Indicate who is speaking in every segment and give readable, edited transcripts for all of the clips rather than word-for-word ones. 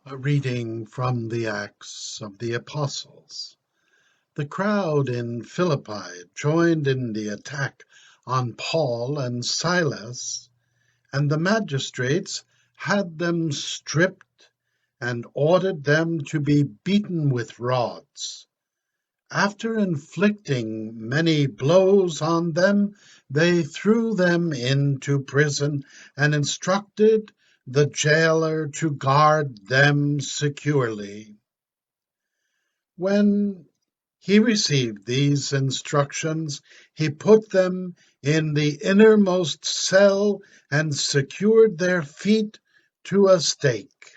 Speaker 1: A reading from the Acts of the Apostles. The crowd in Philippi joined in the attack on Paul and Silas, and the magistrates had them stripped and ordered them to be beaten with rods. After inflicting many blows on them, they threw them into prison and instructed the jailer to guard them securely. When he received these instructions, he put them in the innermost cell and secured their feet to a stake.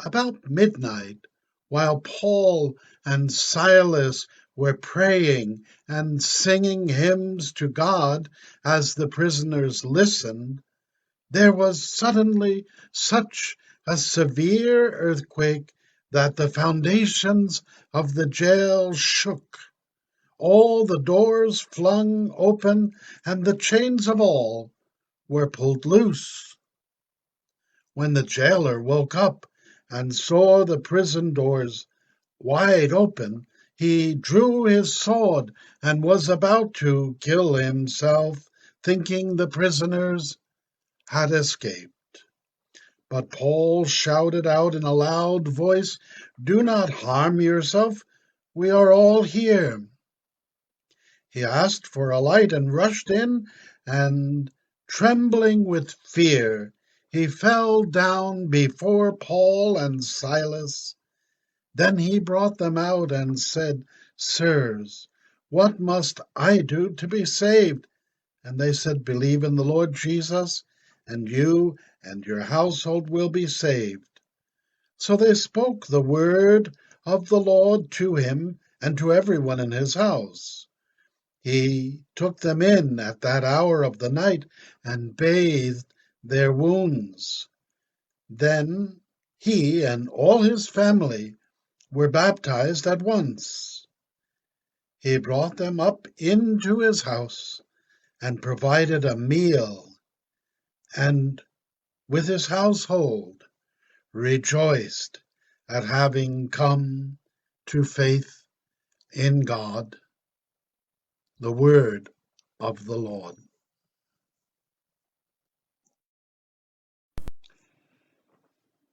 Speaker 1: About midnight, while Paul and Silas were praying and singing hymns to God as the prisoners listened, there was suddenly such a severe earthquake that the foundations of the jail shook. All the doors flung open, and the chains of all were pulled loose. When the jailer woke up and saw the prison doors wide open, he drew his sword and was about to kill himself, thinking the prisoners had escaped. But Paul shouted out in a loud voice, "Do not harm yourself. We are all here." He asked for a light and rushed in, and trembling with fear, he fell down before Paul and Silas. Then he brought them out and said, "Sirs, what must I do to be saved?" And they said, "Believe in the Lord Jesus, and you and your household will be saved." So they spoke the word of the Lord to him and to everyone in his house. He took them in at that hour of the night and bathed their wounds. Then he and all his family were baptized at once. He brought them up into his house and provided a meal, and with his household rejoiced at having come to faith in God. The word of the Lord.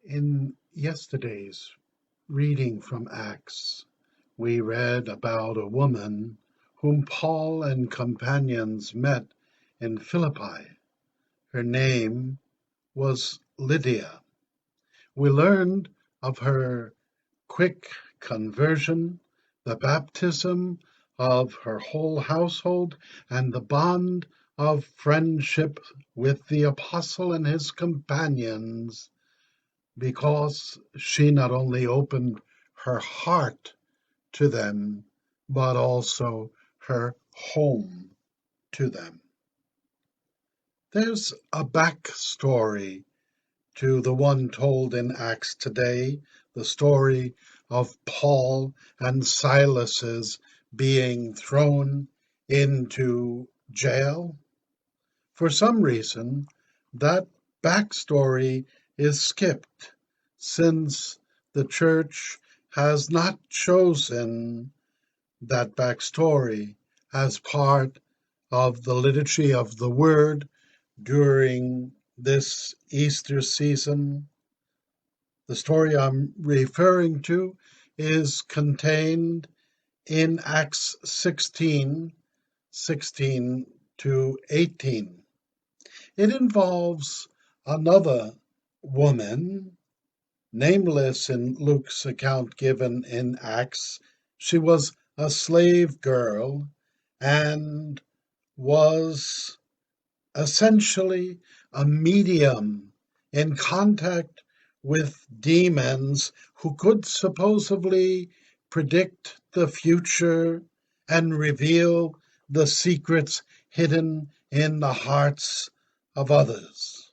Speaker 1: In yesterday's reading from Acts, we read about a woman whom Paul and companions met in Philippi. Her name was Lydia. We learned of her quick conversion, the baptism of her whole household, and the bond of friendship with the apostle and his companions, because she not only opened her heart to them, but also her home to them. There's a backstory to the one told in Acts today, the story of Paul and Silas's being thrown into jail. For some reason, that backstory is skipped, since the church has not chosen that backstory as part of the liturgy of the Word during this Easter season. The story I'm referring to is contained in Acts 16 to 18. It involves another woman, nameless in Luke's account given in Acts. She was a slave girl and was essentially a medium in contact with demons who could supposedly predict the future and reveal the secrets hidden in the hearts of others.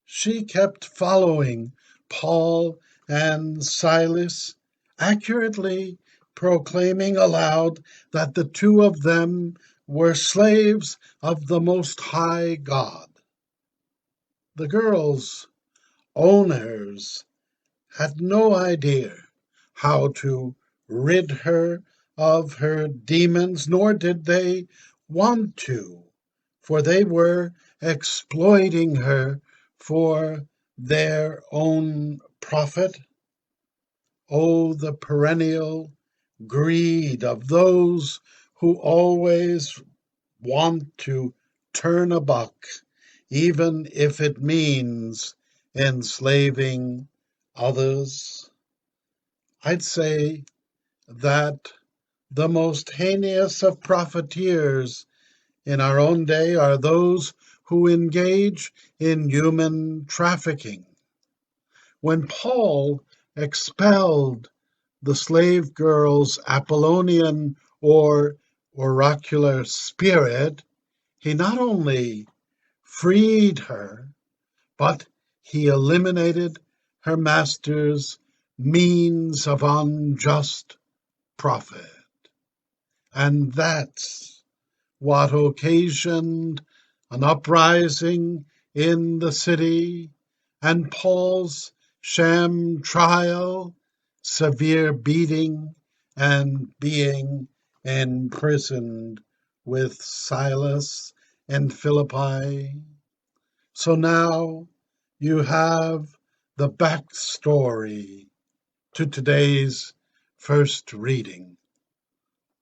Speaker 1: She kept following Paul and Silas, accurately proclaiming aloud that the two of them were slaves of the Most High God. The girls owners had no idea how to rid her of her demons, nor did they want to, for they were exploiting her for their own profit. Oh, the perennial greed of those who always want to turn a buck, even if it means enslaving others. I'd say that the most heinous of profiteers in our own day are those who engage in human trafficking. When Paul expelled the slave girl's Apollonian or oracular spirit, he not only freed her, but he eliminated her master's means of unjust profit. And that's what occasioned an uprising in the city and Paul's sham trial, severe beating, and being imprisoned with Silas and Philippi. So now you have the backstory to today's first reading.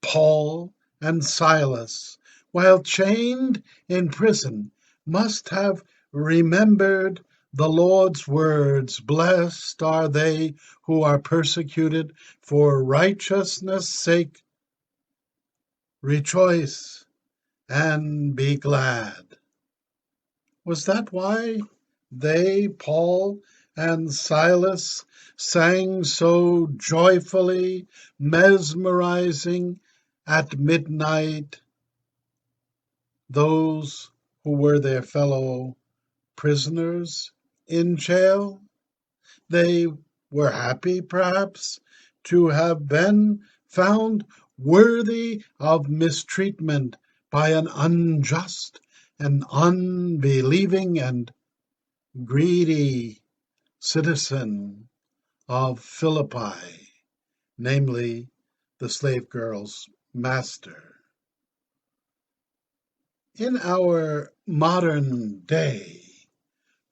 Speaker 1: Paul and Silas, while chained in prison, must have remembered the Lord's words, "Blessed are they who are persecuted for righteousness' sake. Rejoice and be glad." Was that why they, Paul and Silas, sang so joyfully, mesmerizing at midnight those who were their fellow prisoners in jail? They were happy, perhaps, to have been found worthy of mistreatment by an unjust and unbelieving and greedy citizen of Philippi, namely the slave girl's master. In our modern day,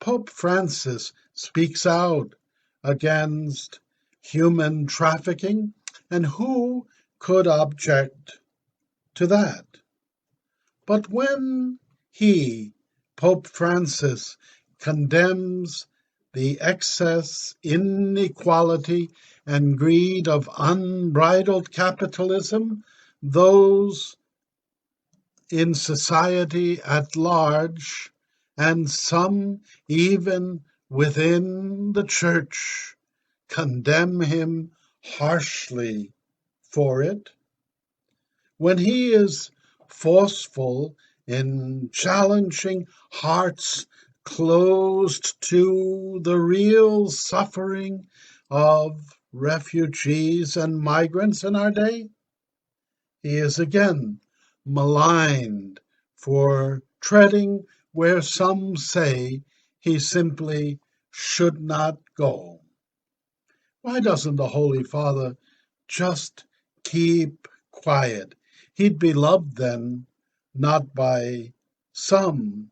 Speaker 1: Pope Francis speaks out against human trafficking, and who could object to that? But when he, Pope Francis, condemns the excess, inequality, and greed of unbridled capitalism, those in society at large, and some even within the church, condemn him harshly for it. When he is forceful in challenging hearts closed to the real suffering of refugees and migrants in our day, he is again maligned for treading where some say he simply should not go. Why doesn't the Holy Father just keep quiet? He'd be loved then, not by some,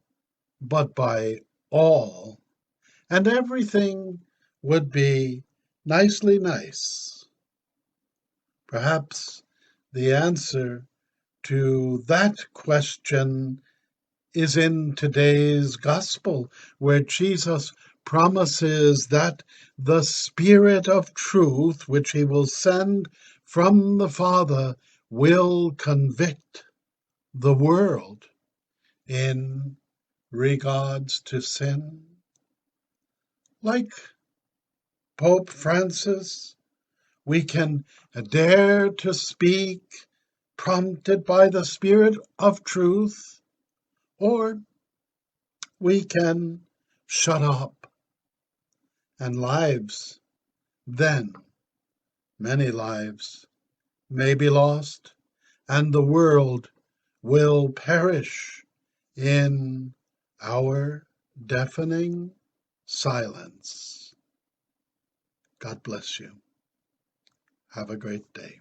Speaker 1: but by all, and everything would be nicely nice. Perhaps the answer to that question is in today's gospel, where Jesus promises that the Spirit of truth, which he will send from the Father, will convict the world in regards to sin. Like Pope Francis, we can dare to speak, prompted by the Spirit of truth, or we can shut up, and lives, then many lives, may be lost, and the world will perish in our deafening silence. God bless you. Have a great day.